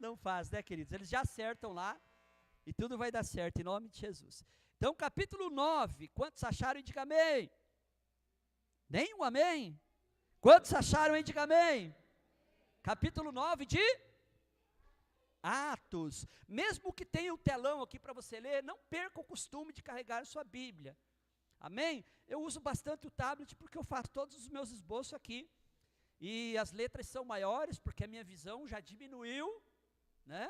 Não faz, né, queridos? Eles já acertam lá e tudo vai dar certo, em nome de Jesus. Então, capítulo 9, quantos acharam e diga amém? Nenhum amém? Quantos acharam e diga amém? Capítulo 9 de Atos. Mesmo que tenha um telão aqui para você ler, não perca o costume de carregar sua Bíblia. Amém? Eu uso bastante o tablet porque eu faço todos os meus esboços aqui. E as letras são maiores porque a minha visão já diminuiu, né?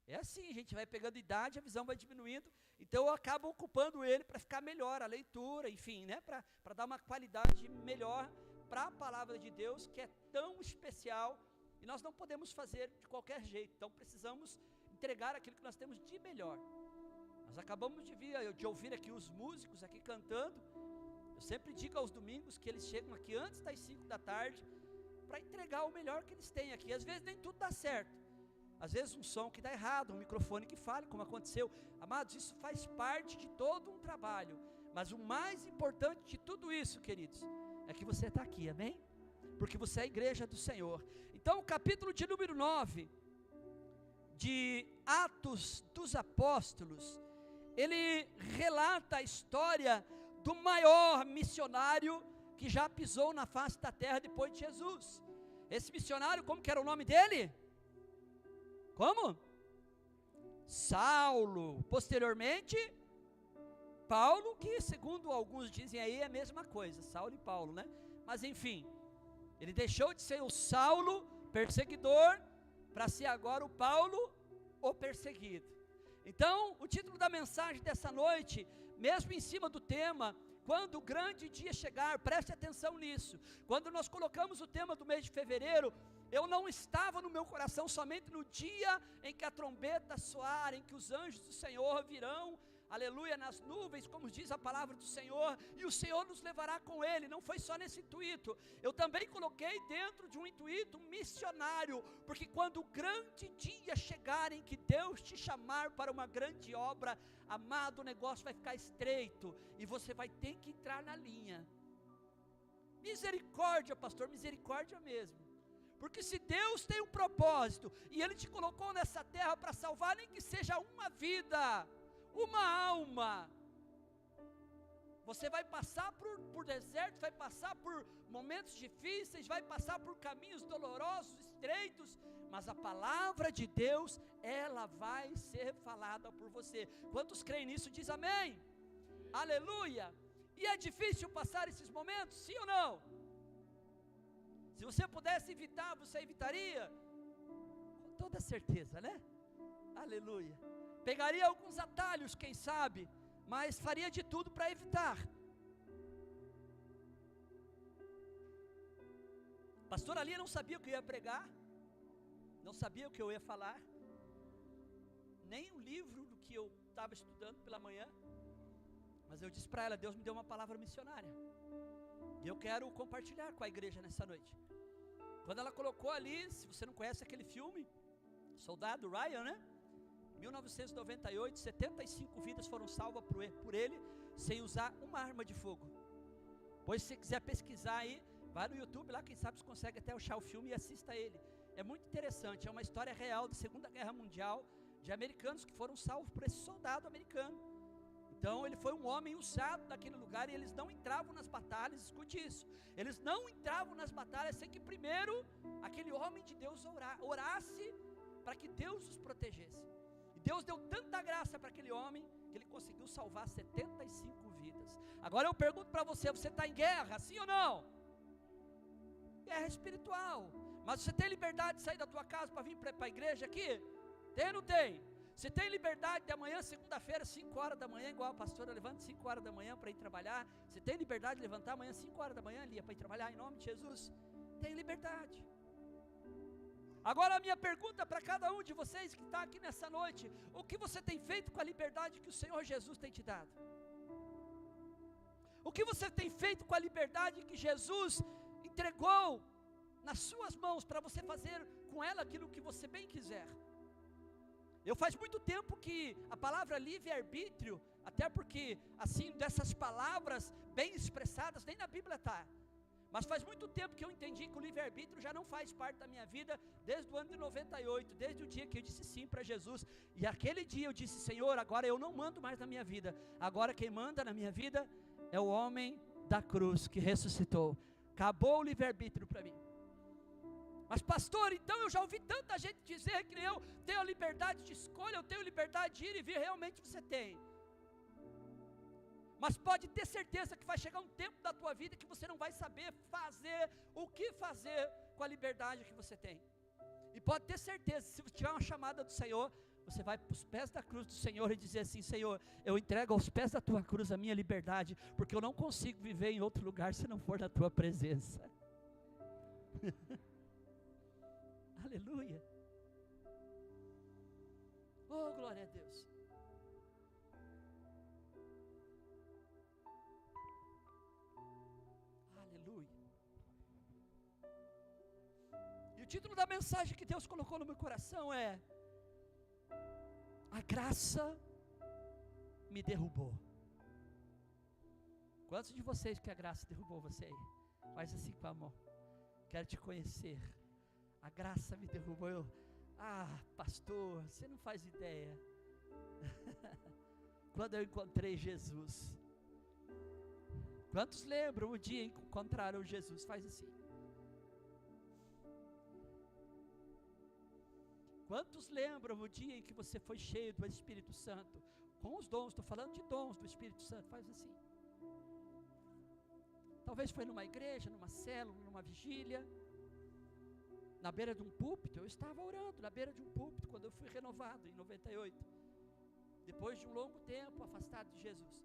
É assim, a gente vai pegando idade, a visão vai diminuindo. Então eu acabo ocupando ele para ficar melhor a leitura, enfim, né? Para dar uma qualidade melhor para a palavra de Deus, que é tão especial. E nós não podemos fazer de qualquer jeito. Então precisamos entregar aquilo que nós temos de melhor. Nós acabamos de ouvir aqui os músicos aqui cantando. Eu sempre digo aos domingos que eles chegam aqui antes das 5 da tarde para entregar o melhor que eles têm aqui. Às vezes nem tudo dá certo. Às vezes um som que dá errado, um microfone que falha, como aconteceu. Amados, isso faz parte de todo um trabalho. Mas o mais importante de tudo isso, queridos, é que você está aqui, amém? Porque você é a igreja do Senhor. Então o capítulo de número 9 de Atos dos Apóstolos, ele relata a história do maior missionário que já pisou na face da terra depois de Jesus. Esse missionário, como que era o nome dele? Como? Saulo. Posteriormente, Paulo, que segundo alguns dizem aí é a mesma coisa, Saulo e Paulo, né? Mas enfim, ele deixou de ser o Saulo, perseguidor, para ser agora o Paulo, o perseguido. Então, o título da mensagem dessa noite, mesmo em cima do tema, quando o grande dia chegar, preste atenção nisso. Quando nós colocamos o tema do mês de fevereiro, eu não estava no meu coração somente no dia em que a trombeta soar, em que os anjos do Senhor virão, aleluia, nas nuvens, como diz a palavra do Senhor, e o Senhor nos levará com Ele. Não foi só nesse intuito, eu também coloquei dentro de um intuito missionário, porque quando o grande dia chegar em que Deus te chamar para uma grande obra, amado, o negócio vai ficar estreito, e você vai ter que entrar na linha. Misericórdia, pastor, misericórdia mesmo. Porque se Deus tem um propósito, e Ele te colocou nessa terra para salvar, nem que seja uma vida, uma alma, você vai passar por desertos, vai passar por momentos difíceis, vai passar por caminhos dolorosos, estreitos, mas a palavra de Deus, ela vai ser falada por você. Quantos creem nisso, diz amém? Aleluia. E é difícil passar esses momentos, sim ou não? Se você pudesse evitar, você evitaria? Com toda certeza, né? Aleluia. Pegaria alguns atalhos, quem sabe, mas faria de tudo para evitar. Pastor Ali não sabia o que eu ia pregar, não sabia o que eu ia falar, nem o livro do que eu estava estudando pela manhã, mas eu disse para ela, Deus me deu uma palavra missionária, e eu quero compartilhar com a igreja nessa noite. Quando ela colocou ali, se você não conhece aquele filme, Soldado Ryan, né? 1998, 75 vidas foram salvas por ele, sem usar uma arma de fogo. Pois se você quiser pesquisar aí, vai no YouTube lá, quem sabe você consegue até achar o filme e assista ele. É muito interessante, é uma história real da Segunda Guerra Mundial, de americanos que foram salvos por esse soldado americano. Então ele foi um homem usado naquele lugar, e eles não entravam nas batalhas, escute isso, eles não entravam nas batalhas sem que primeiro aquele homem de Deus orasse para que Deus os protegesse. E Deus deu tanta graça para aquele homem, que ele conseguiu salvar 75 vidas. Agora eu pergunto para você, você está em guerra, sim ou não? Guerra espiritual. Mas você tem liberdade de sair da tua casa para vir para a igreja aqui? Tem ou não tem? Você tem liberdade de amanhã, segunda-feira, 5 horas da manhã, igual a pastora levanta 5 horas da manhã para ir trabalhar? Você tem liberdade de levantar amanhã 5 horas da manhã, Lia, para ir trabalhar em nome de Jesus? Tem liberdade. Agora a minha pergunta para cada um de vocês que está aqui nessa noite: o que você tem feito com a liberdade que o Senhor Jesus tem te dado? O que você tem feito com a liberdade que Jesus entregou nas suas mãos para você fazer com ela aquilo que você bem quiser? Eu faz muito tempo que a palavra livre-arbítrio, até porque assim dessas palavras bem expressadas nem na Bíblia está, Mas faz muito tempo que eu entendi que o livre-arbítrio já não faz parte da minha vida, desde o ano de 98, desde o dia que eu disse sim para Jesus. E aquele dia eu disse: Senhor, agora eu não mando mais na minha vida, agora quem manda na minha vida é o homem da cruz que ressuscitou. Acabou o livre-arbítrio para mim. Mas pastor, então eu já ouvi tanta gente dizer que eu tenho a liberdade de escolha, eu tenho liberdade de ir e vir. Realmente você tem. Mas pode ter certeza que vai chegar um tempo da tua vida que você não vai saber fazer o que fazer com a liberdade que você tem. E pode ter certeza, se tiver uma chamada do Senhor, você vai para os pés da cruz do Senhor e dizer assim: Senhor, eu entrego aos pés da tua cruz a minha liberdade, porque eu não consigo viver em outro lugar se não for na tua presença. Aleluia. Oh, glória a Deus. E o título da mensagem que Deus colocou no meu coração é: a graça me derrubou. Quantos de vocês que a graça derrubou você aí? Faz assim com a mão. Quero te conhecer. A graça me derrubou. Pastor, você não faz ideia. Quando eu encontrei Jesus. Quantos lembram o dia em que encontraram Jesus? Faz assim. Quantos lembram o dia em que você foi cheio do Espírito Santo? Com os dons, estou falando de dons do Espírito Santo. Faz assim. Talvez foi numa igreja, numa célula, numa vigília, na beira de um púlpito. Eu estava orando na beira de um púlpito quando eu fui renovado em 98, depois de um longo tempo afastado de Jesus.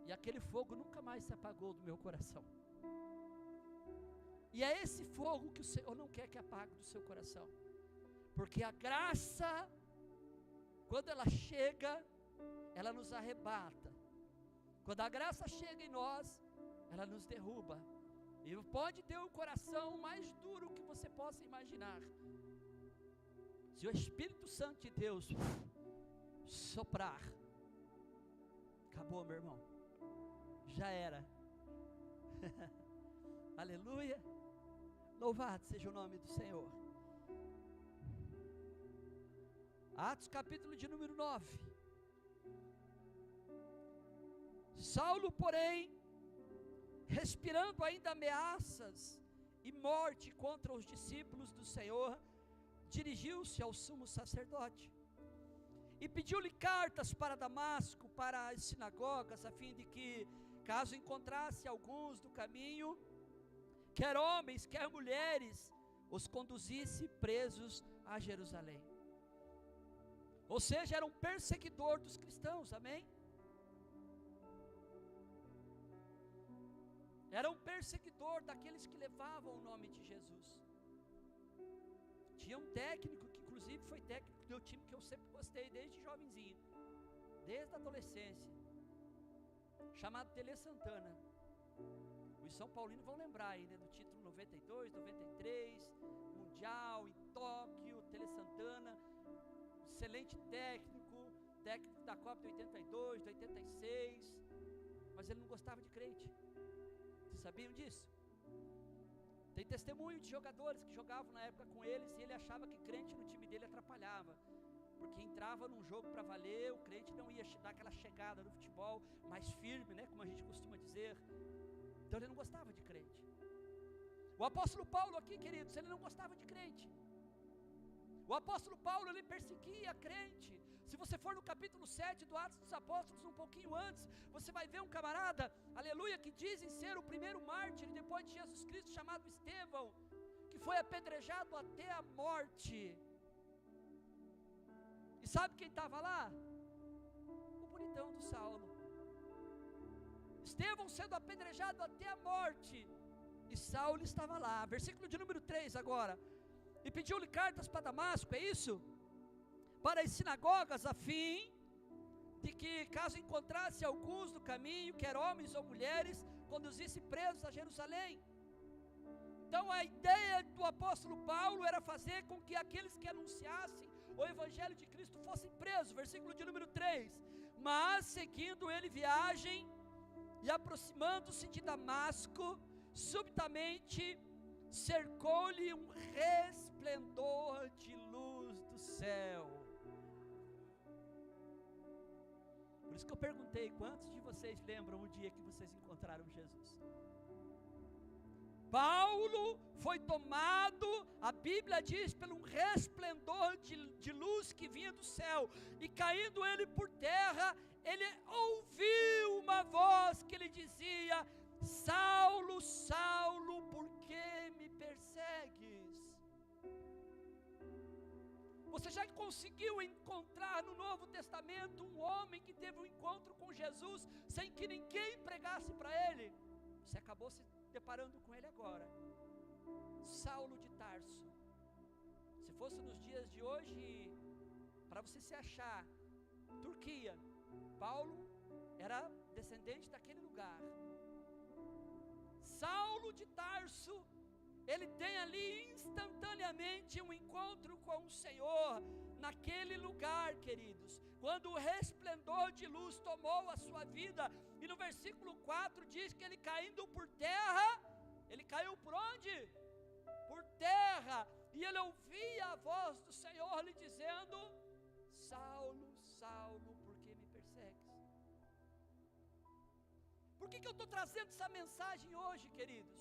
E aquele fogo nunca mais se apagou do meu coração. E é esse fogo que o Senhor não quer que apague do seu coração, porque a graça, quando ela chega, ela nos arrebata. Quando a graça chega em nós, ela nos derruba. E pode ter o coração mais duro que você possa imaginar. Se o Espírito Santo de Deus soprar, acabou, meu irmão. Já era. Aleluia. Louvado seja o nome do Senhor. Atos capítulo de número 9. Saulo, porém, respirando ainda ameaças e morte contra os discípulos do Senhor, dirigiu-se ao sumo sacerdote e pediu-lhe cartas para Damasco, para as sinagogas, a fim de que, caso encontrasse alguns do caminho, quer homens, quer mulheres, os conduzisse presos a Jerusalém. Ou seja, era um perseguidor dos cristãos, amém? Era um perseguidor daqueles que levavam o nome de Jesus. Tinha um técnico, que inclusive foi técnico do time que eu sempre gostei, desde jovenzinho, desde a adolescência, chamado Tele Santana. Os São Paulinos vão lembrar aí, né, do título 92, 93, Mundial, em Tóquio, Tele Santana, excelente técnico da Copa de 82, de 86, mas ele não gostava de crente. Vocês sabiam disso? Tem testemunho de jogadores que jogavam na época com eles e ele achava que crente no time dele atrapalhava, porque entrava num jogo para valer, o crente não ia dar aquela chegada no futebol mais firme, né, como a gente costuma dizer. Então ele não gostava de crente. O apóstolo Paulo aqui, queridos, ele não gostava de crente. O apóstolo Paulo, ele perseguia crente. Se você for no capítulo 7 do Atos dos Apóstolos, um pouquinho antes, você vai ver um camarada, aleluia, que dizem ser o primeiro mártir depois de Jesus Cristo, chamado Estevão, que foi apedrejado até a morte. E sabe quem estava lá? O bonitão do Saulo. Estevão sendo apedrejado até a morte, e Saulo estava lá. Versículo de número 3 agora. E pediu-lhe cartas para Damasco, é isso? Para as sinagogas, a fim de que, caso encontrasse alguns do caminho, quer homens ou mulheres, conduzisse presos a Jerusalém. Então a ideia do apóstolo Paulo era fazer com que aqueles que anunciassem o evangelho de Cristo fossem presos. Versículo de número 3. Mas seguindo ele viagem, E aproximando-se de Damasco, subitamente cercou-lhe um resplendor de luz do céu. Por isso que eu perguntei, quantos de vocês lembram o dia que vocês encontraram Jesus? Paulo foi tomado, a Bíblia diz, por um resplendor de luz que vinha do céu, e caindo ele por terra, ele ouviu uma voz que lhe dizia: Saulo, Saulo, por que me persegues? Você já conseguiu encontrar no Novo Testamento um homem que teve um encontro com Jesus sem que ninguém pregasse para ele? Você acabou se deparando com ele agora. Saulo de Tarso. Se fosse nos dias de hoje, para você se achar, Turquia, Paulo era descendente daquele lugar. Saulo de Tarso, ele tem ali instantaneamente um encontro com o Senhor, naquele lugar, queridos, quando o resplendor de luz tomou a sua vida, e no versículo 4 diz que ele caindo por terra, ele caiu por onde? Por terra, e ele ouvia a voz do Senhor lhe dizendo: Saulo, Saulo, por que me persegues? Por que eu estou trazendo essa mensagem hoje, queridos?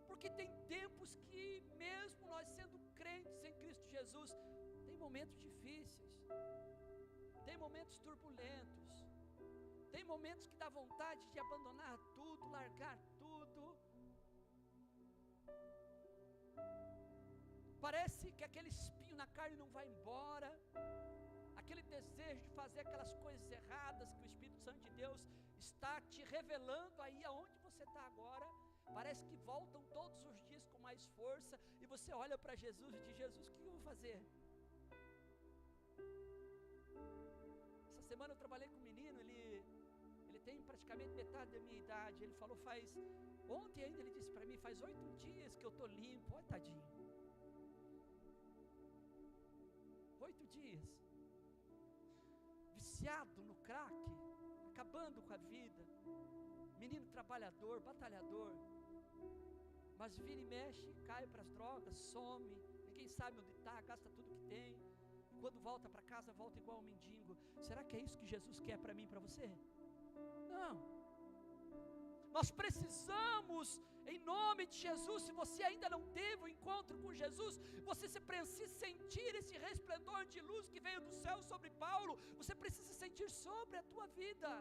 Porque tem tempos que, mesmo nós sendo crentes em Cristo Jesus, tem momentos difíceis, tem momentos turbulentos, tem momentos que dá vontade de abandonar tudo, largar tudo. Parece que aquele espinho na carne não vai embora, aquele desejo de fazer aquelas coisas erradas que o Espírito Santo de Deus está te revelando aí aonde você está agora. Parece que voltam todos os dias com mais força, e você olha para Jesus e diz: Jesus, o que eu vou fazer? Essa semana eu trabalhei com um menino, ele tem praticamente metade da minha idade. Ele falou, ontem ainda ele disse para mim, faz 8 dias que eu estou limpo. Olha, tadinho, 8 dias, viciado no crack, acabando com a vida, menino trabalhador, batalhador, mas vira e mexe, cai para as drogas, some, ninguém sabe onde está, gasta tudo que tem, e quando volta para casa, volta igual um mendigo. Será que é isso que Jesus quer para mim e para você? Não. Nós precisamos, em nome de Jesus, se você ainda não teve um encontro com Jesus, você precisa sentir esse resplendor de luz que veio do céu sobre Paulo, você precisa sentir sobre a tua vida,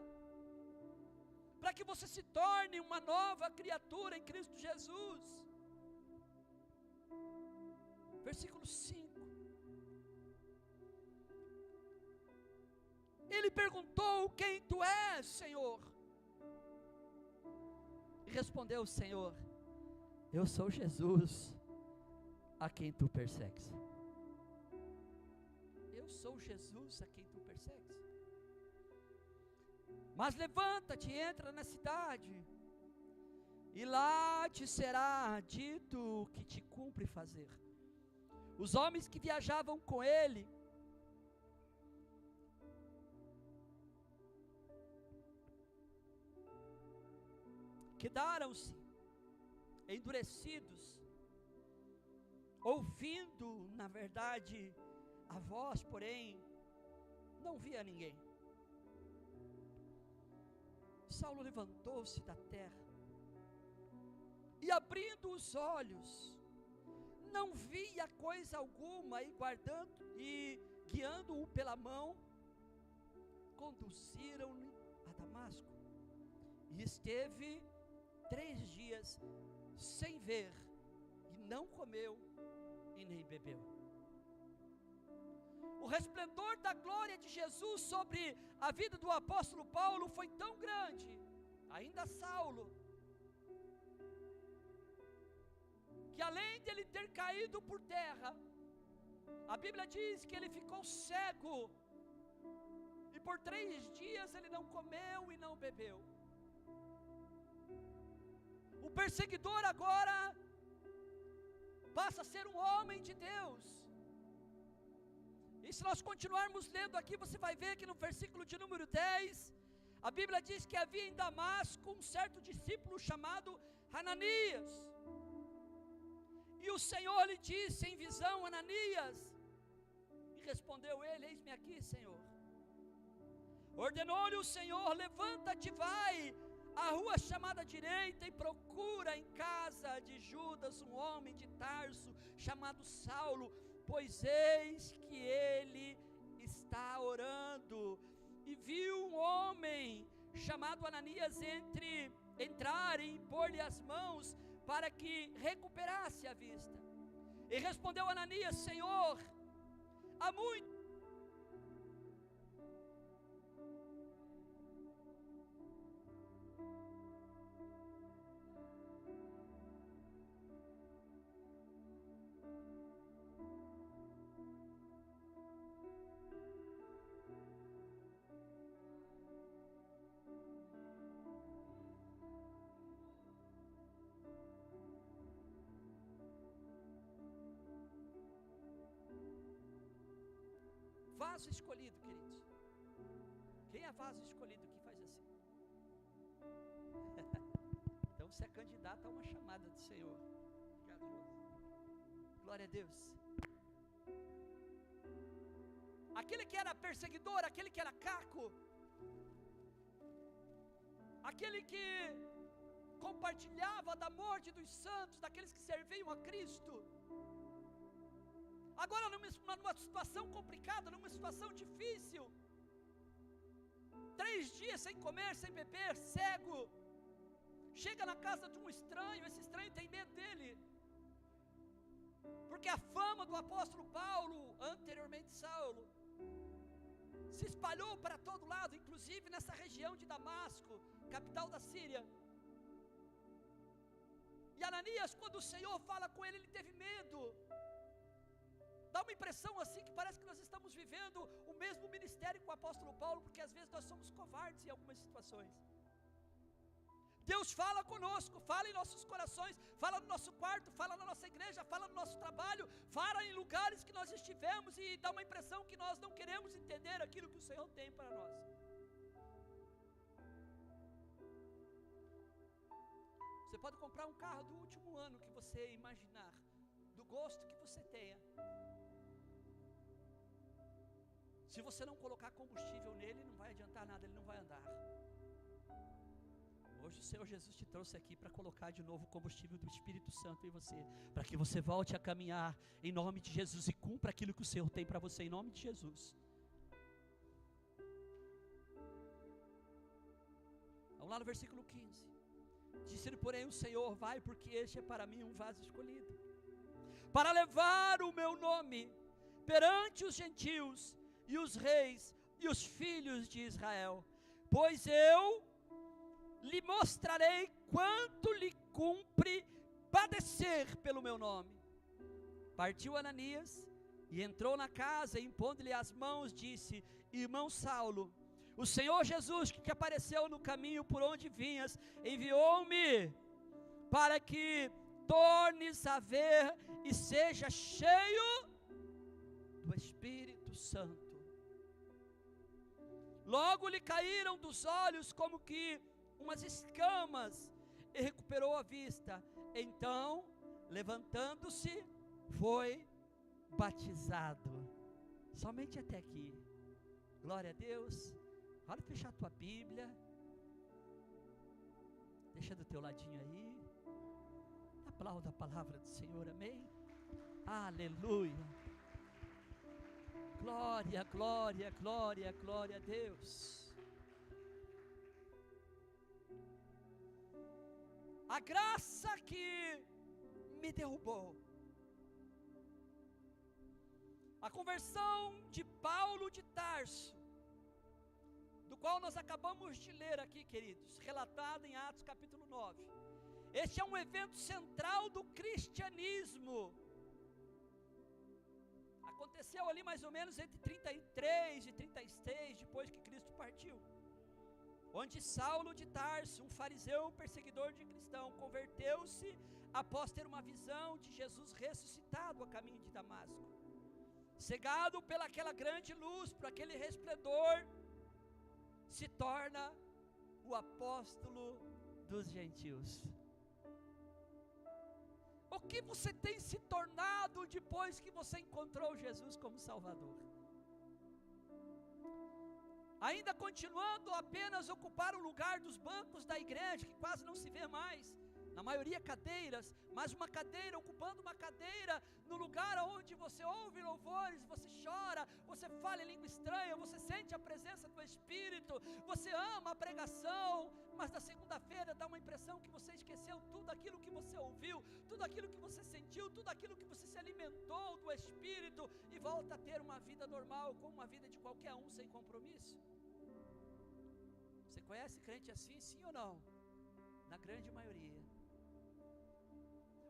para que você se torne uma nova criatura em Cristo Jesus. Versículo 5. Ele perguntou: quem tu és, Senhor? E respondeu o Senhor: eu sou Jesus, a quem tu persegues. Eu sou Jesus, a quem tu persegues. Mas levanta-te, entra na cidade, e lá te será dito o que te cumpre fazer. Os homens que viajavam com ele quedaram-se endurecidos, ouvindo, na verdade, a voz, porém não via ninguém. Saulo levantou-se da terra e, abrindo os olhos, não via coisa alguma, e guiando-o pela mão, conduziram-no a Damasco, e esteve 3 dias sem ver, e não comeu e nem bebeu. O resplendor da glória de Jesus sobre a vida do apóstolo Paulo foi tão grande, ainda Saulo, que além de ele ter caído por terra, a Bíblia diz que ele ficou cego, e por 3 dias ele não comeu e não bebeu. O perseguidor agora passa a ser um homem de Deus. E se nós continuarmos lendo aqui, você vai ver que no versículo de número 10, A Bíblia diz que havia em Damasco um certo discípulo chamado Ananias. E o Senhor lhe disse em visão: Ananias. E respondeu ele: eis-me aqui, Senhor. Ordenou-lhe o Senhor: levanta-te, vai à rua chamada direita e procura em casa de Judas um homem de Tarso chamado Saulo, pois eis que ele está orando. E viu um homem chamado Ananias entrar e impor-lhe as mãos para que recuperasse a vista. E respondeu Ananias: Senhor, há muito vaso escolhido, queridos. Quem é vaso escolhido que faz assim? Então você é candidato a uma chamada do Senhor. Obrigado, Josi. Glória a Deus. Aquele que era perseguidor, aquele que era caco, aquele que compartilhava da morte dos santos, daqueles que serviam a Cristo, agora numa situação complicada, numa situação difícil, 3 dias sem comer, sem beber, cego, chega na casa de um estranho. Esse estranho tem medo dele, porque a fama do apóstolo Paulo, anteriormente Saulo, se espalhou para todo lado, inclusive nessa região de Damasco, capital da Síria. E Ananias, quando o Senhor fala com ele, ele teve medo. Dá uma impressão assim que parece que nós estamos vivendo o mesmo ministério com o apóstolo Paulo, porque às vezes nós somos covardes em algumas situações. Deus fala conosco, fala em nossos corações, fala no nosso quarto, fala na nossa igreja, fala no nosso trabalho, fala em lugares que nós estivemos, e dá uma impressão que nós não queremos entender aquilo que o Senhor tem para nós. Você pode comprar um carro do último ano que você imaginar, do gosto que você tenha. Se você não colocar combustível nele, não vai adiantar nada, ele não vai andar. Hoje o Senhor Jesus te trouxe aqui para colocar de novo o combustível do Espírito Santo em você, para que você volte a caminhar em nome de Jesus e cumpra aquilo que o Senhor tem para você em nome de Jesus. Vamos lá no versículo 15. Disse-lhe, porém, o Senhor: vai, porque este é para mim um vaso escolhido, para levar o meu nome perante os gentios e os reis e os filhos de Israel, pois eu lhe mostrarei quanto lhe cumpre padecer pelo meu nome. Partiu Ananias e entrou na casa, e impondo-lhe as mãos, disse: irmão Saulo, o Senhor Jesus, que te apareceu no caminho por onde vinhas, enviou-me para que tornes a ver e seja cheio do Espírito Santo. Logo lhe caíram dos olhos como que umas escamas, e recuperou a vista. Então, levantando-se, foi batizado. Somente até aqui. Glória a Deus. Pode fechar a tua Bíblia. Deixa do teu ladinho aí. Aplauda a palavra do Senhor, amém? Aleluia. Glória, glória, glória, glória a Deus. A graça que me derrubou. A conversão de Paulo de Tarso, do qual nós acabamos de ler aqui, queridos, relatado em Atos capítulo 9. Este é um evento central do cristianismo. Aconteceu ali mais ou menos entre 33 e 36, depois que Cristo partiu. Onde Saulo de Tarso, um fariseu perseguidor de cristão, converteu-se após ter uma visão de Jesus ressuscitado a caminho de Damasco. Cegado pelaquela grande luz, por aquele resplendor, se torna o apóstolo dos gentios. O que você tem se tornado depois que você encontrou Jesus como Salvador? Ainda continuando a apenas ocupar o lugar dos bancos da igreja, que quase não se vê mais, na maioria cadeiras, mas uma cadeira ocupando uma cadeira, no lugar onde você ouve louvores, você chora, você fala em língua estranha, você sente a presença do Espírito, você ama a pregação, mas na segunda-feira dá uma impressão que você esqueceu tudo aquilo que você ouviu, tudo aquilo que você sentiu, tudo aquilo que você se alimentou do Espírito, e volta a ter uma vida normal, como uma vida de qualquer um, sem compromisso. Você conhece crente assim, sim ou não? Na grande maioria.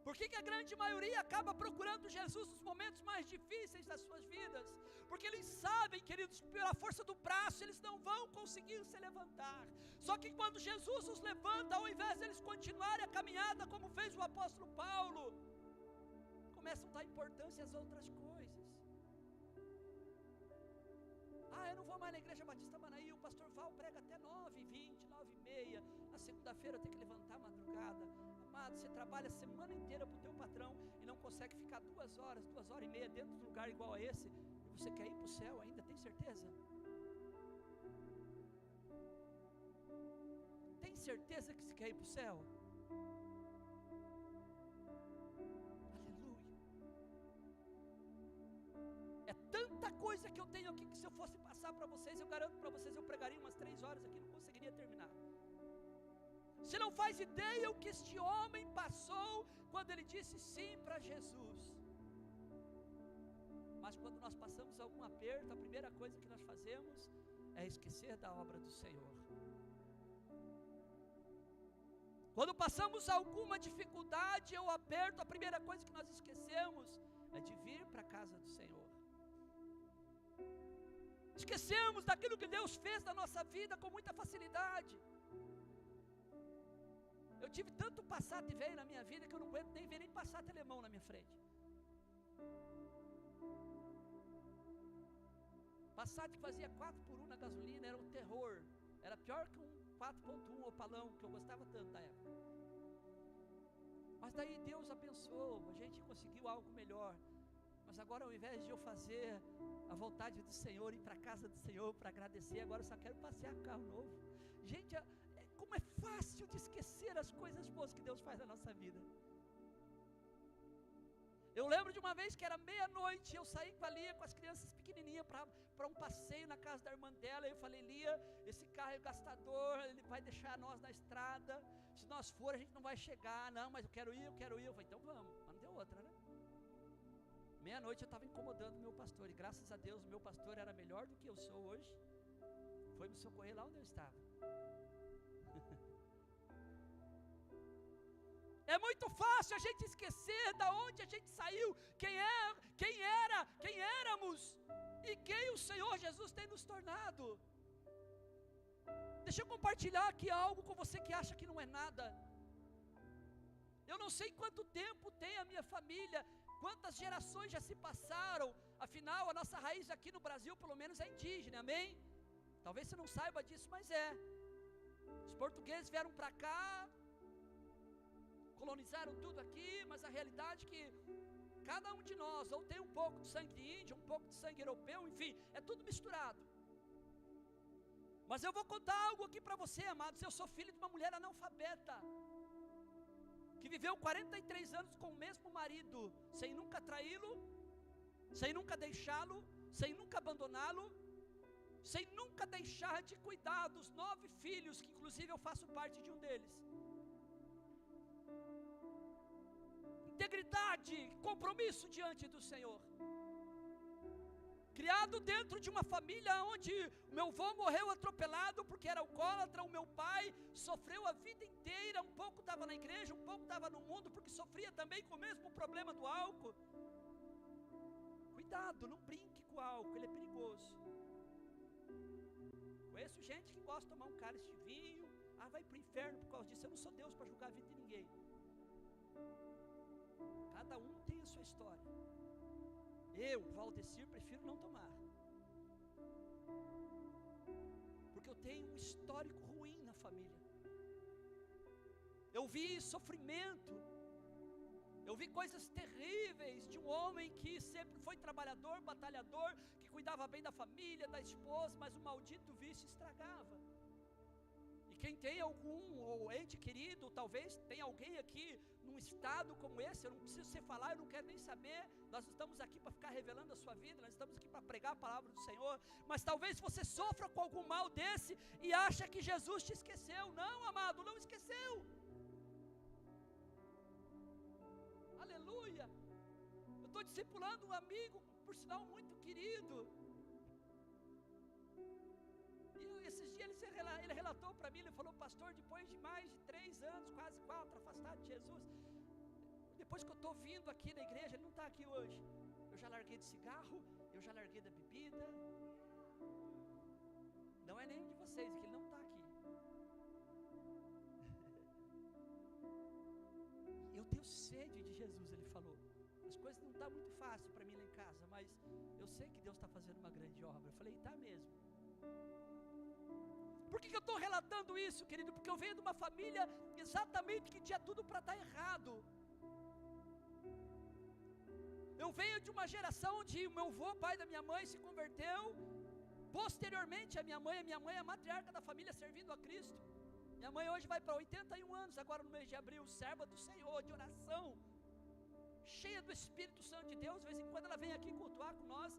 Por que a grande maioria acaba procurando Jesus nos momentos mais difíceis das suas vidas? Porque eles sabem, queridos, que pela força do braço eles não vão conseguir se levantar. Só que quando Jesus os levanta, ao invés de eles continuarem a caminhada como fez o apóstolo Paulo, começam a dar importância às outras coisas. Eu não vou mais na igreja Batista Manaí, o pastor Val prega até 9h20, 9h30, na segunda-feira eu tenho que levantar a madrugada. Amado, você trabalha a semana inteira para o teu patrão e não consegue ficar 2 horas, 2h30 dentro de um lugar igual a esse, e você quer ir para o céu ainda, tem certeza? Tem certeza que você quer ir para o céu? Tanta coisa que eu tenho aqui, que se eu fosse passar para vocês, eu garanto para vocês, eu pregaria umas 3 horas aqui, não conseguiria terminar. Você não faz ideia o que este homem passou, quando ele disse sim para Jesus. Mas quando nós passamos algum aperto, a primeira coisa que nós fazemos, é esquecer da obra do Senhor. Quando passamos alguma dificuldade ou aperto, a primeira coisa que nós esquecemos, é de vir para a casa do Senhor. Esquecemos daquilo que Deus fez na nossa vida com muita facilidade. Eu tive tanto Passat velho na minha vida que eu não aguento nem ver nem Passat alemão na minha frente. Passat que fazia 4x1 na gasolina era um terror. Era pior que um 4.1 Opalão, que eu gostava tanto da época. Mas daí Deus abençoou, a gente conseguiu algo melhor. Mas agora, ao invés de eu fazer a vontade do Senhor, ir para a casa do Senhor para agradecer, agora eu só quero passear com carro novo. Gente, como é fácil de esquecer as coisas boas que Deus faz na nossa vida. Eu lembro de uma vez que era meia-noite, eu saí com a Lia, com as crianças pequenininhas, para um passeio na casa da irmã dela. Eu falei: Lia, esse carro é gastador, ele vai deixar nós na estrada, se nós for a gente não vai chegar. Não, mas eu quero ir. Eu falei: então vamos, mas não deu outra, né? Meia-noite eu estava incomodando o meu pastor, e graças a Deus o meu pastor era melhor do que eu sou hoje, foi me socorrer lá onde eu estava. É muito fácil a gente esquecer da onde a gente saiu, quem éramos e quem o Senhor Jesus tem nos tornado. Deixa eu compartilhar aqui algo com você que acha que não é nada. Eu não sei quanto tempo tem a minha família, quantas gerações já se passaram. Afinal, a nossa raiz aqui no Brasil pelo menos é indígena, amém? Talvez você não saiba disso, mas é. Os portugueses vieram para cá, colonizaram tudo aqui, mas a realidade é que cada um de nós ou tem um pouco de sangue de índio, um pouco de sangue europeu, enfim, é tudo misturado. Mas eu vou contar algo aqui para você, amados. Eu sou filho de uma mulher analfabeta, que viveu 43 anos com o mesmo marido, sem nunca traí-lo, sem nunca deixá-lo, sem nunca abandoná-lo, sem nunca deixar de cuidar dos 9 filhos, que inclusive eu faço parte de um deles. Integridade, compromisso diante do Senhor. Criado dentro de uma família onde o meu avô morreu atropelado porque era alcoólatra, o meu pai sofreu a vida inteira, um pouco estava na igreja, um pouco estava no mundo, porque sofria também com o mesmo problema do álcool. Cuidado, não brinque com o álcool, ele é perigoso. Conheço gente que gosta de tomar um cálice de vinho, vai para o inferno por causa disso. Eu não sou Deus para julgar a vida de ninguém. Cada um tem a sua história. Eu, Valdecir, prefiro não tomar, porque eu tenho um histórico ruim na família. Eu vi sofrimento, eu vi coisas terríveis de um homem que sempre foi trabalhador, batalhador, que cuidava bem da família, da esposa, mas o maldito vício estragava. E quem tem algum ou ente querido, talvez tenha alguém aqui num estado como esse, eu não preciso você falar, eu não quero nem saber, nós não estamos aqui para ficar revelando a sua vida, nós estamos aqui para pregar a palavra do Senhor, mas talvez você sofra com algum mal desse e acha que Jesus te esqueceu. Não, amado, não esqueceu. Aleluia. Eu estou discipulando um amigo, por sinal muito querido, e esses dias ele relatou para mim, ele falou: pastor, depois de mais de 3 anos, quase 4, afastado de Jesus, depois que eu estou vindo aqui na igreja, ele não está aqui hoje, eu já larguei de cigarro, eu já larguei da bebida. Não é nenhum de vocês, que ele não está aqui. Eu tenho sede de Jesus, ele falou. As coisas não estão muito fáceis para mim lá em casa, mas eu sei que Deus está fazendo uma grande obra. Eu falei: está mesmo. Por que eu estou relatando isso, querido? Porque eu venho de uma família exatamente que tinha tudo para dar errado. Eu venho de uma geração onde o meu avô, pai da minha mãe, se converteu. Posteriormente a minha mãe é a matriarca da família, servindo a Cristo. Minha mãe hoje vai para 81 anos, agora no mês de abril, serva do Senhor, de oração, cheia do Espírito Santo de Deus. De vez em quando ela vem aqui cultuar com nós.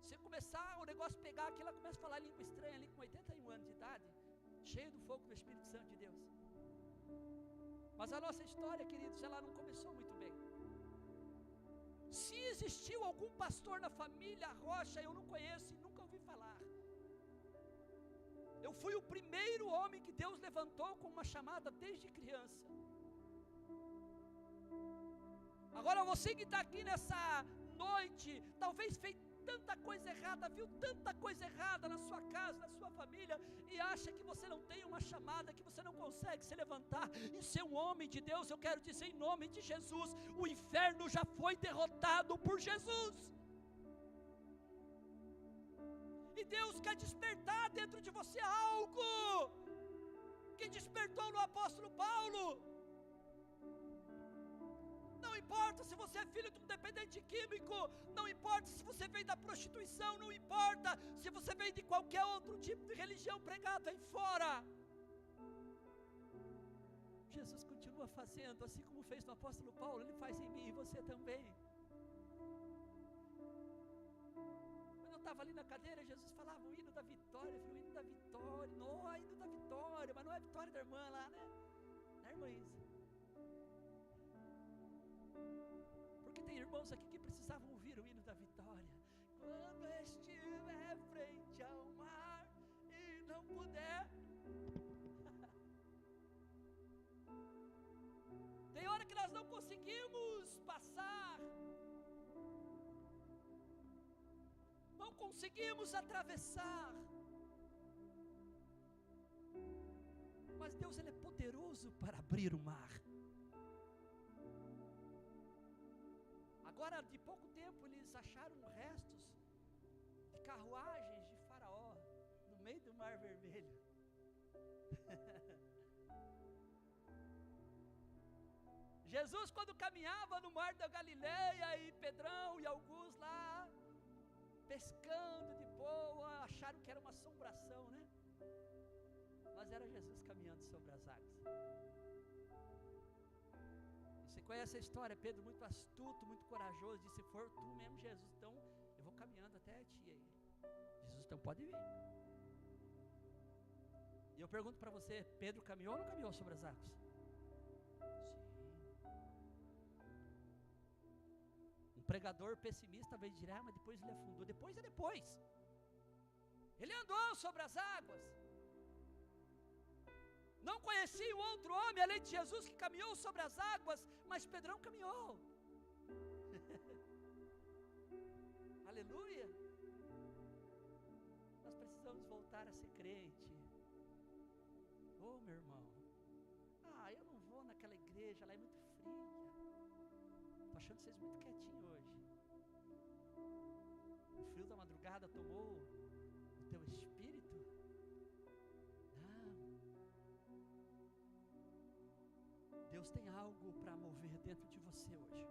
Se começar o negócio pegar aqui, ela começa a falar língua estranha ali com 81 anos de idade, cheia do fogo do Espírito Santo de Deus. Mas a nossa história, queridos, ela não começou muito bem. Se existiu algum pastor na família Rocha, eu não conheço e nunca ouvi falar. Eu fui o primeiro homem que Deus levantou com uma chamada desde criança. Agora você que está aqui nessa noite, talvez fez tanta coisa errada, viu tanta coisa errada na sua casa, na sua família, e acha que você não tem uma chamada, que você não consegue se levantar e ser um homem de Deus. Eu quero dizer em nome de Jesus, o inferno já foi derrotado por Jesus. E Deus quer despertar dentro de você algo que despertou no apóstolo Paulo. Não importa se você é filho de um dependente químico, não importa se você vem da prostituição, não importa se você vem de qualquer outro tipo de religião pregada aí fora. Jesus continua fazendo, assim como fez no apóstolo Paulo, Ele faz em mim e você também. Quando eu estava ali na cadeira, Jesus falava o hino da vitória. Eu falei: o hino da vitória, não, é hino da vitória, mas não é a vitória da irmã lá, né? Da irmã Isa. Porque tem irmãos aqui que precisavam ouvir o hino da vitória. Quando estiver frente ao mar e não puder. Tem hora que nós não conseguimos passar, não conseguimos atravessar, mas Deus, Ele é poderoso para abrir o mar. Agora, de pouco tempo, eles acharam restos de carruagens de Faraó no meio do Mar Vermelho. Jesus, quando caminhava no mar da Galileia, e Pedrão e alguns lá pescando de boa, acharam que era uma assombração, né? Mas era Jesus caminhando sobre as águas. Você conhece a história? Pedro, muito astuto, muito corajoso, disse: se for tu mesmo, Jesus, então eu vou caminhando até ti aí. Jesus, então pode vir. E eu pergunto para você: Pedro caminhou ou não caminhou sobre as águas? Um pregador pessimista veio dizer: mas depois ele afundou. Depois é depois. Ele andou sobre as águas. Não conheci o outro homem além de Jesus que caminhou sobre as águas, mas Pedrão caminhou. Aleluia. Nós precisamos voltar a ser crente. Oh, meu irmão, eu não vou naquela igreja, lá é muito fria. Estou achando vocês muito quietinhos hoje. O frio da madrugada tomou o teu espírito? Deus tem algo para mover dentro de você hoje.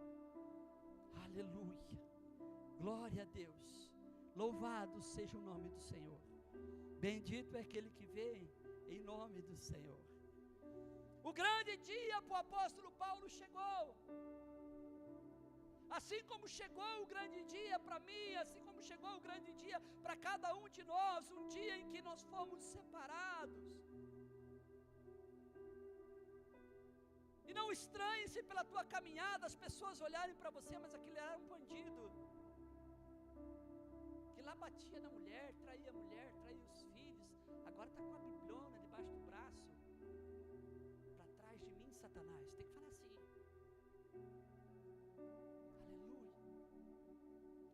Aleluia. Glória a Deus. Louvado seja o nome do Senhor. Bendito é aquele que vem em nome do Senhor. O grande dia para o apóstolo Paulo chegou. Assim como chegou o grande dia para mim, assim como chegou o grande dia para cada um de nós, um dia em que nós fomos separados. E não estranhe-se pela tua caminhada as pessoas olharem para você, mas aquele era um bandido, que lá batia na mulher, traía os filhos, agora está com a bibliona debaixo do braço. Para trás de mim, Satanás. Tem que falar assim. Aleluia.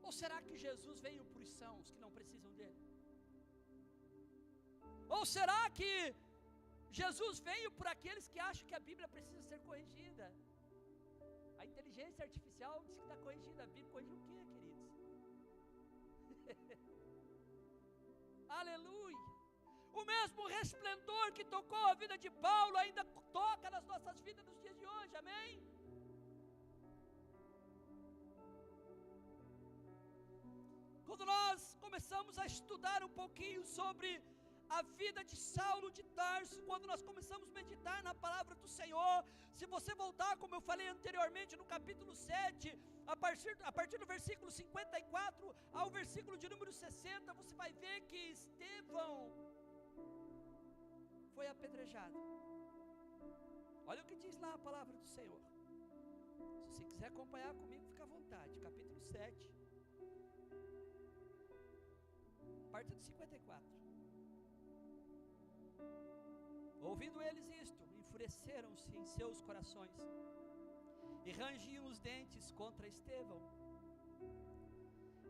Ou será que Jesus veio por os sãos que não precisam dele? Ou será que Jesus veio por aqueles que acham que a Bíblia precisa ser corrigida? A inteligência artificial diz que está corrigida. A Bíblia corrigiu o quê, queridos? Aleluia. O mesmo resplendor que tocou a vida de Paulo ainda toca nas nossas vidas nos dias de hoje, amém? Quando nós começamos a estudar um pouquinho sobre a vida de Saulo de Tarso, quando nós começamos a meditar na palavra do Senhor, se você voltar, como eu falei anteriormente, no capítulo 7, a partir do versículo 54 ao versículo de número 60, você vai ver que Estevão foi apedrejado. Olha o que diz lá a palavra do Senhor. Se você quiser acompanhar comigo, fica à vontade. Capítulo 7, a partir do 54. Ouvindo eles isto, enfureceram-se em seus corações e rangiam os dentes contra Estevão.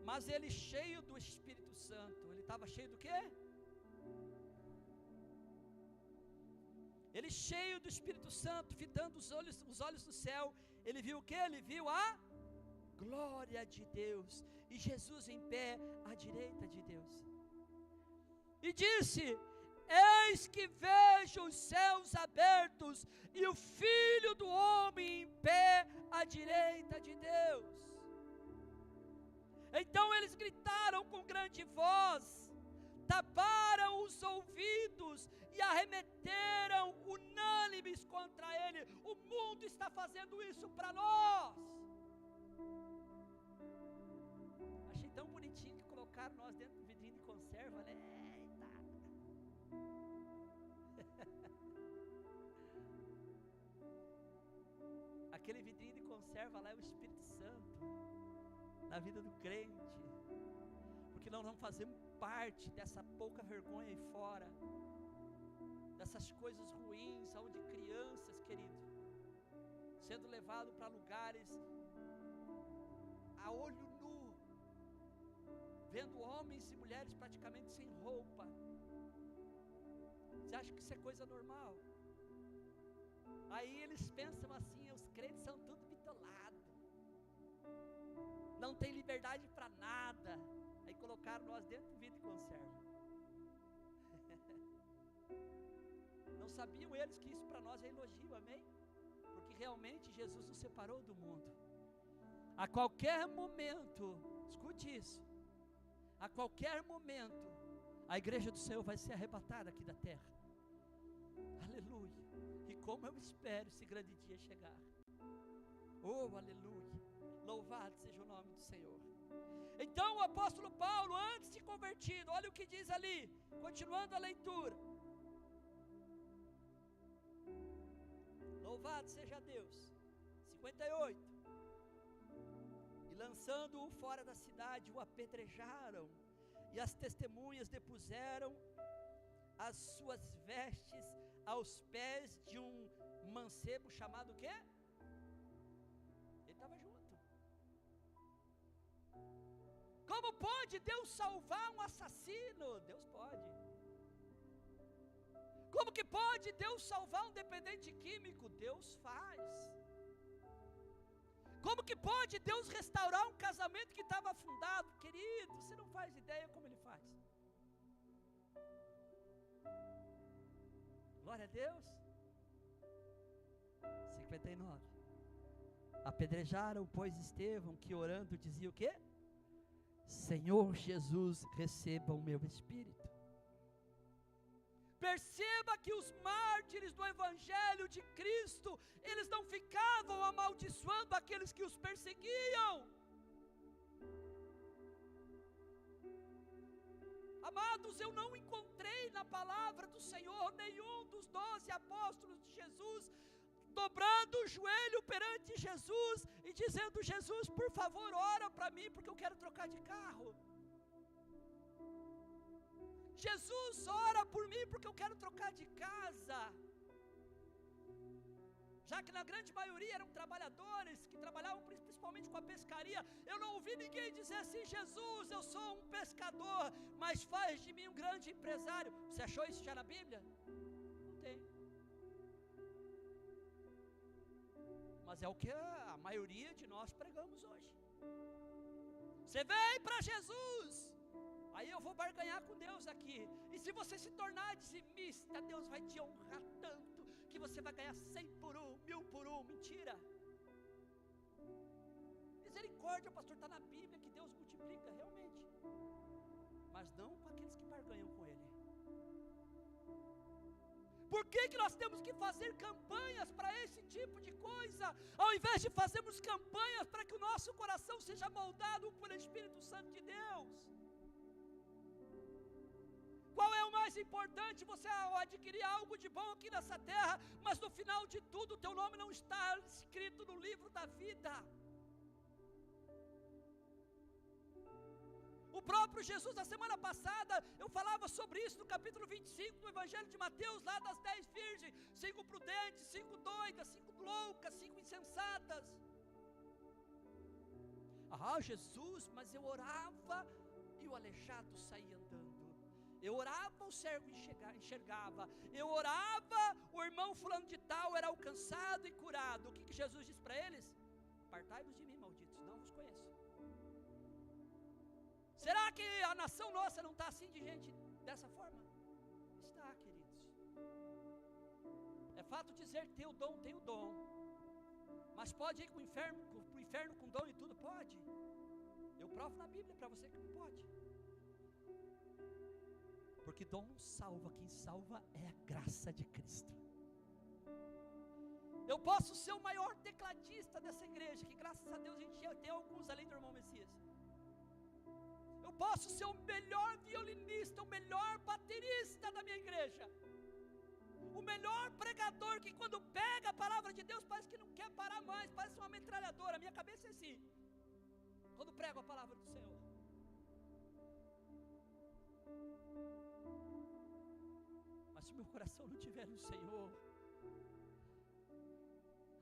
Mas ele, cheio do Espírito Santo, ele estava cheio do quê? Ele, cheio do Espírito Santo, fitando os olhos no céu, ele viu o quê? Ele viu a glória de Deus e Jesus em pé à direita de Deus. E disse: eis que vejo os céus abertos e o Filho do Homem em pé à direita de Deus. Então eles gritaram com grande voz, taparam os ouvidos e arremeteram unânimes contra ele. O mundo está fazendo isso para nós. Achei tão bonitinho que colocaram nós dentro do vidrinho de conserva, né? Aquele vidrinho de conserva lá é o Espírito Santo na vida do crente, porque nós não fazemos parte dessa pouca vergonha aí fora, dessas coisas ruins, onde crianças, querido, sendo levado para lugares a olho nu, vendo homens e mulheres praticamente sem roupa. Você acha que isso é coisa normal? Aí eles pensam assim: os crentes são tudo bitolado, não tem liberdade para nada. Aí colocaram nós dentro do vidro de conserva. Não sabiam eles que isso para nós é elogio, amém? Porque realmente Jesus nos separou do mundo. A qualquer momento, escute isso, a qualquer momento a igreja do Senhor vai ser arrebatada aqui da terra. Aleluia. E como eu espero esse grande dia chegar. Oh, aleluia. Louvado seja o nome do Senhor. Então o apóstolo Paulo, antes de convertido, olha o que diz ali, continuando a leitura. Louvado seja Deus. 58. E lançando-o fora da cidade, o apedrejaram, e as testemunhas depuseram as suas vestes aos pés de um mancebo chamado o quê? Ele estava junto. Como pode Deus salvar um assassino? Deus pode. Como que pode Deus salvar um dependente químico? Deus faz. Como que pode Deus restaurar um casamento que estava afundado? Querido, você não faz ideia como Ele faz. Glória a Deus. 59. Apedrejaram, pois, Estevão, que orando dizia o quê? Senhor Jesus, receba o meu espírito. Perceba que os mártires do Evangelho de Cristo, eles não ficavam amaldiçoando aqueles que os perseguiam. Amados, eu não encontrei na palavra do Senhor nenhum dos 12 apóstolos de Jesus dobrando o joelho perante Jesus e dizendo: Jesus, por favor, ora para mim, porque eu quero trocar de carro. Jesus, ora por mim, porque eu quero trocar de casa. Já que na grande maioria eram trabalhadores que trabalhavam principalmente com a pescaria, eu não ouvi ninguém dizer assim: Jesus, eu sou um pescador, mas faz de mim um grande empresário. Você achou isso já na Bíblia? Não tem. Mas é o que a maioria de nós pregamos hoje. Você vem para Jesus, aí eu vou barganhar com Deus aqui. E se você se tornar dizimista, Deus vai te honrar tanto que você vai ganhar 100 por 1, 1000 por 1. Mentira. Misericórdia, pastor, está na Bíblia que Deus multiplica, realmente. Mas não com aqueles que barganham com Ele. Por que nós temos que fazer campanhas para esse tipo de coisa, ao invés de fazermos campanhas para que o nosso coração seja moldado pelo Espírito Santo de Deus? Qual é o mais importante? Você adquirir algo de bom aqui nessa terra, mas no final de tudo o teu nome não está escrito no livro da vida. O próprio Jesus, na semana passada, eu falava sobre isso no capítulo 25 do Evangelho de Mateus, lá das 10 virgens, 5 prudentes, 5 doidas, 5 loucas, 5 insensatas. Jesus, mas eu orava e o aleijado saía andando. Eu orava, o cego enxergava. Eu orava, o irmão fulano de tal era alcançado e curado. O que Jesus disse para eles? Apartai-vos de mim, malditos, não vos conheço. Será que a nação nossa não está assim de gente dessa forma? Está, queridos. É fato dizer que tem o dom. Mas pode ir para o inferno com dom e tudo? Pode. Eu provo na Bíblia para você que não pode. Porque dom não salva, quem salva é a graça de Cristo. Eu posso ser o maior tecladista dessa igreja, que graças a Deus a gente tem alguns além do irmão Messias. Eu posso ser o melhor violinista, o melhor baterista da minha igreja, o melhor pregador que quando pega a palavra de Deus parece que não quer parar mais, parece uma metralhadora. A minha cabeça é assim, quando prego a palavra do Senhor. Mas se meu coração não estiver no Senhor,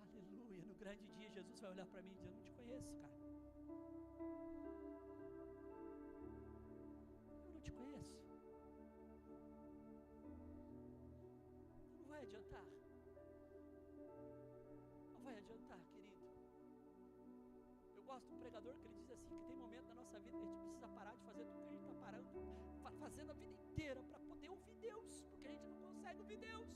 aleluia, no grande dia Jesus vai olhar para mim e dizer: eu não te conheço, cara. Te conheço. Não vai adiantar. Não vai adiantar, querido. Eu gosto de um pregador que ele diz assim, que tem momento na nossa vida que a gente precisa parar de fazer tudo que a gente está fazendo a vida inteira para poder ouvir Deus, porque a gente não consegue ouvir Deus.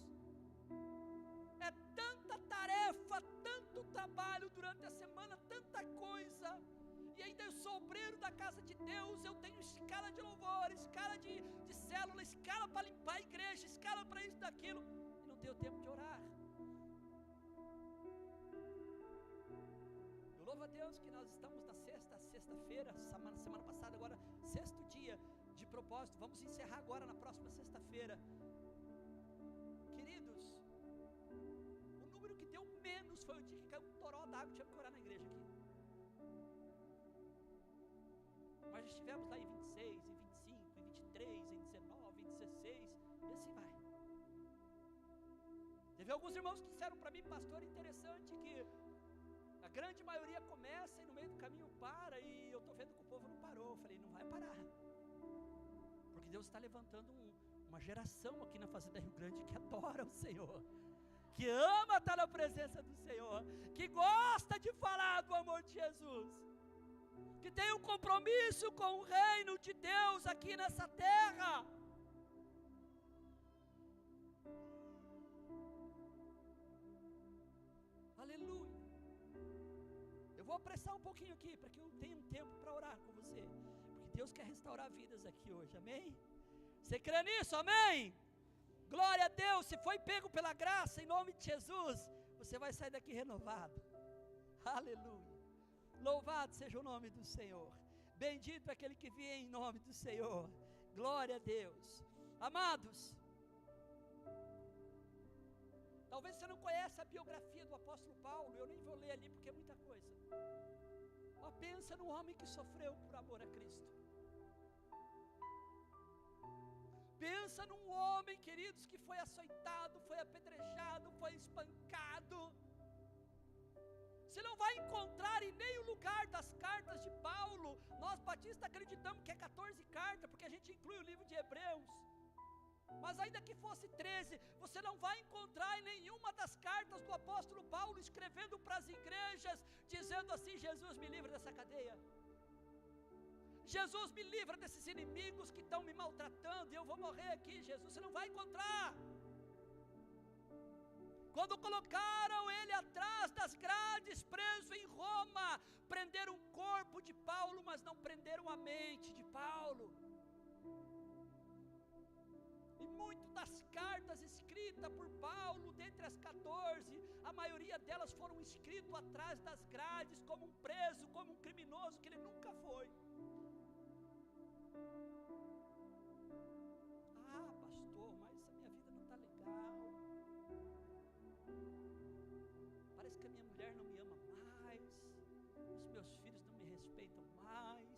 É tanta tarefa, tanto trabalho durante a semana, tanta coisa. E ainda eu sou obreiro da casa de Deus, eu tenho escala de louvor, escala de célula, escala para limpar a igreja, escala para isso, daquilo, e não tenho tempo de orar. Eu louvo a Deus que nós estamos na sexta-feira, semana passada, agora 6º dia de propósito, vamos encerrar agora na próxima sexta-feira. Queridos, o número que deu menos foi o dia que caiu um toró d'água, tinha que orar na igreja aqui. Mas estivemos lá em 26, em 25, em 23, em 19, em 16, e assim vai. Teve alguns irmãos que disseram para mim: pastor, interessante que a grande maioria começa e no meio do caminho para, e eu estou vendo que o povo não parou. Eu falei: não vai parar, porque Deus está levantando uma geração aqui na Fazenda Rio Grande que adora o Senhor, que ama estar na presença do Senhor, que gosta de falar do amor de Jesus, que tem um compromisso com o reino de Deus aqui nessa terra. vou apressar um pouquinho aqui, para que eu tenha um tempo para orar com você, porque Deus quer restaurar vidas aqui hoje, amém? Você crê nisso, amém? Glória a Deus. Se foi pego pela graça, em nome de Jesus, você vai sair daqui renovado. Aleluia. Louvado seja o nome do Senhor. Bendito é aquele que vier em nome do Senhor. Glória a Deus. Amados, talvez você não conheça a biografia do apóstolo Paulo. Eu nem vou ler ali porque é muita coisa. Mas pensa no homem que sofreu por amor a Cristo. Pensa num homem, queridos, que foi açoitado, foi apedrejado, foi espancado. Você não vai encontrar em nenhum lugar das cartas de Paulo. Nós batistas acreditamos que é 14 cartas, porque a gente inclui o livro de Hebreus. Mas ainda que fosse 13, você não vai encontrar em nenhuma das cartas do apóstolo Paulo escrevendo para as igrejas, dizendo assim: Jesus, me livra dessa cadeia. Jesus, me livra desses inimigos que estão me maltratando, e eu vou morrer aqui. Jesus, você não vai encontrar. Quando colocaram ele atrás das grades, preso em Roma, prenderam o corpo de Paulo, mas não prenderam a mente de Paulo. E muitas das cartas escritas por Paulo, dentre as 14, a maioria delas foram escritas atrás das grades, como um preso, como um criminoso que ele nunca foi. Ah, pastor, mas a minha vida não está legal. Parece que a minha mulher não me ama mais, os meus filhos não me respeitam mais.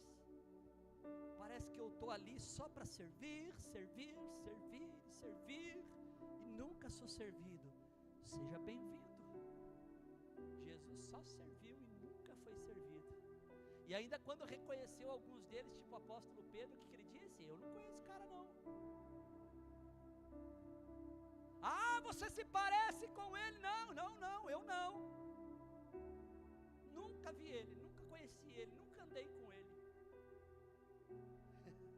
Parece que eu estou ali só para servir, servir, servir, servir, e nunca sou servido. Seja bem-vindo. Jesus só serviu e nunca foi servido. E ainda quando reconheceu alguns deles, tipo o apóstolo Pedro, o que ele disse? Eu não conheço esse cara não. Ah, você se parece com ele? Não, não, não, eu não. Nunca vi ele, nunca conheci ele, nunca andei com ele. Aleluia.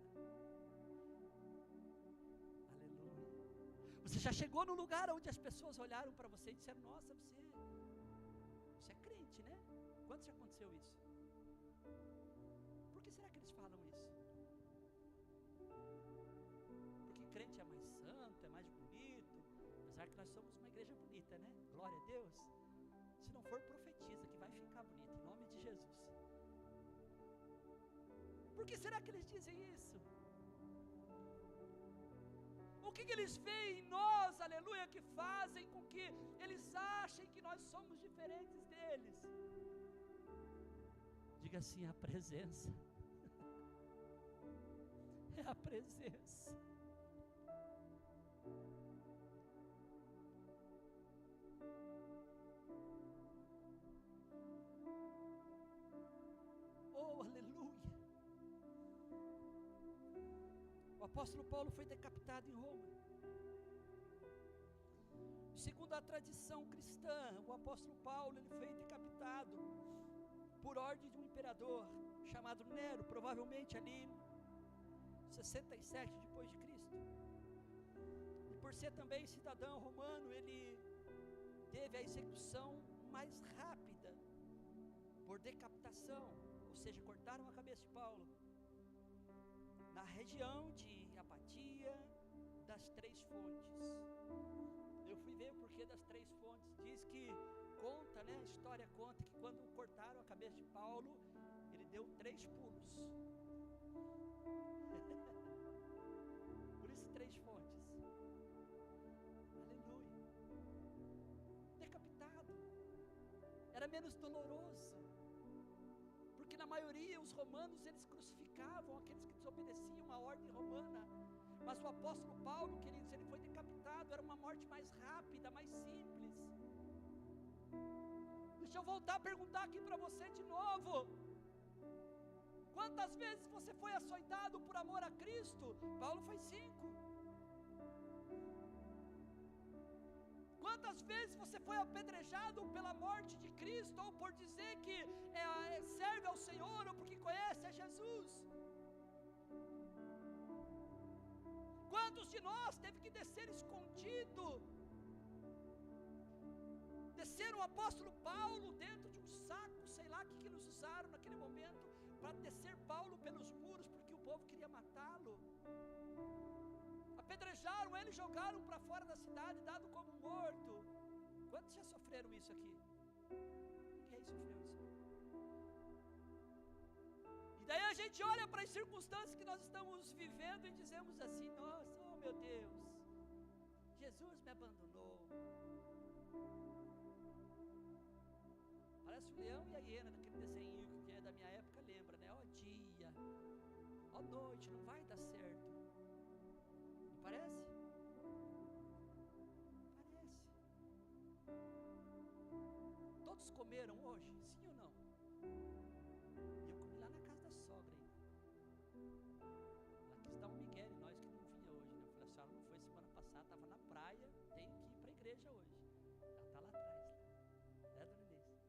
Você já chegou no lugar onde as pessoas olharam para você e disseram: nossa, você é crente, né? Quando já aconteceu isso? Por que será que eles falam isso? Porque crente é mais santo, é mais bonito. Apesar que nós somos uma igreja bonita, né? Glória a Deus. Se não for, profetiza que vai ficar bonito, em nome de Jesus. Por que será que eles dizem isso? O que eles veem em nós, aleluia, que fazem com que eles achem que nós somos diferentes deles? Diga assim: a presença. É a presença. Oh, aleluia. O apóstolo Paulo foi decapitado em Roma. Segundo a tradição cristã, o apóstolo Paulo ele foi decapitado por ordem de um imperador chamado Nero, provavelmente ali 67 depois de Cristo. E por ser também cidadão romano, ele teve a execução mais rápida por decapitação, ou seja, cortaram a cabeça de Paulo na região de Apatia das Três Fontes. Eu fui ver o porquê das Três Fontes. Diz que conta, né? A história conta que quando cortaram a cabeça de Paulo, ele deu 3 pulos. Por isso 3 fontes. Aleluia. Decapitado. Era menos doloroso. Porque na maioria os romanos eles crucificavam aqueles que desobedeciam à ordem romana. Mas o apóstolo Paulo, queridos, ele foi decapitado. Era uma morte mais rápida, mais simples. Deixa eu voltar a perguntar aqui para você de novo. Quantas vezes você foi açoitado por amor a Cristo? Paulo foi 5. Quantas vezes você foi apedrejado pela morte de Cristo, ou por dizer que serve ao Senhor, ou porque conhece a Jesus? Quantos de nós teve que descer escondido? Descer o apóstolo Paulo dentro de um saco, sei lá o que eles usaram naquele momento, para descer Paulo pelos muros, porque o povo queria matá-lo. Apedrejaram ele, jogaram para fora da cidade, dado como morto. Quantos já sofreram isso aqui? Ninguém sofreu isso. E daí a gente olha para as circunstâncias que nós estamos vivendo e dizemos assim: nossa, oh meu Deus, Jesus me abandonou. Parece o leão e a hiena daquele desenho que é da minha época, lembra, né? Ó dia, ó noite, não vai dar certo. Não parece? Parece. Todos comeram hoje? Sim ou não? E eu comi lá na casa da sogra ainda. Ela quis dar um migué em nós que não vinha hoje, né? Eu falei: a senhora não foi semana passada, estava na praia, tem que ir para a igreja hoje. Ela está lá atrás, né, dona Inês?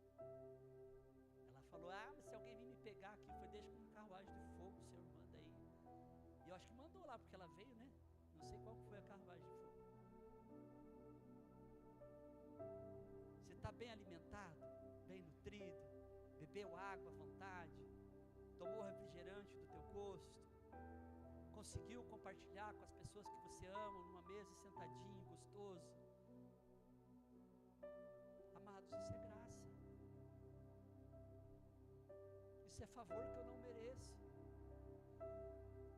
Ela falou: ah, mas se alguém vir me pegar aqui, foi deixa com uma carruagem de fogo, o senhor manda aí. E eu acho que mandou lá, porque ela veio, né? Não sei qual foi a carruagem de fogo. Você está bem alimentado, bem nutrido, bebeu água à vontade, tomou refrigerante do teu gosto, conseguiu compartilhar com as pessoas que você ama numa mesa sentadinho, gostoso. Amados, isso é graça. Isso é favor que eu não mereço.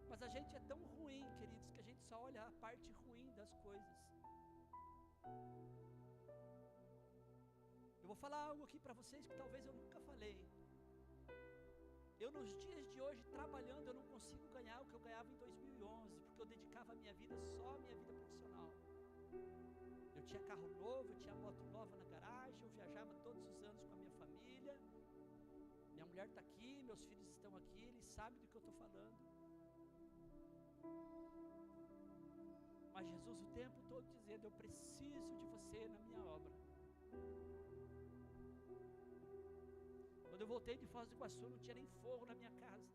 Mas a gente é tão ruim, queridos, que a gente só olha a parte ruim das coisas. Eu vou falar algo aqui para vocês que talvez eu nunca falei. Eu nos dias de hoje, trabalhando, eu não consigo ganhar o que eu ganhava em 2011, porque eu dedicava a minha vida só à minha vida profissional. Eu tinha carro novo, eu tinha moto nova na garagem, eu viajava todos os anos com a minha família. Minha mulher está aqui, meus filhos estão aqui, eles sabem do que eu estou falando. Mas Jesus o tempo todo dizendo: eu preciso de você na minha obra. Quando eu voltei de Foz do Iguaçu, não tinha nem forro na minha casa.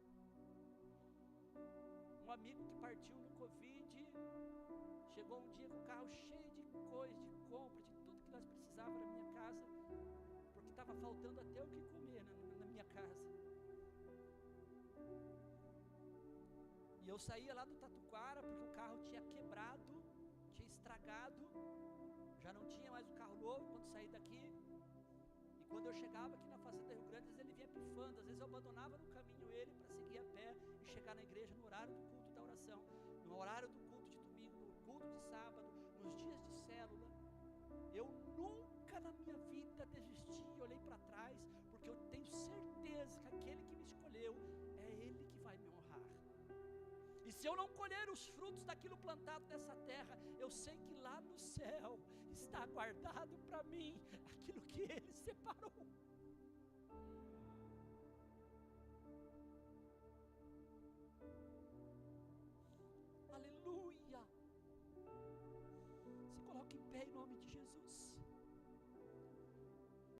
Um amigo que partiu no Covid, chegou um dia com o carro cheio de coisa, de compra, de tudo que nós precisávamos na minha casa, porque estava faltando até o que comer na minha casa. E eu saía lá do Tatuquara, porque o carro tinha quebrado, tinha estragado, já não tinha mais o carro novo quando saí daqui. E quando eu chegava aqui na Fazenda Rio Grande, às vezes ele vinha pifando, às vezes eu abandonava no caminho ele para seguir a pé e chegar na igreja no horário do culto da oração, no horário do culto de domingo, no culto de sábado, nos dias de célula. Eu nunca na minha vida desisti, olhei para trás, porque eu tenho certeza que aquele que me escolheu é Ele que vai me honrar. E se eu não colher os frutos daquilo plantado nessa terra, eu sei que lá no céu está guardado para mim aquilo que Ele separou. Aleluia! Se coloque em pé em nome de Jesus.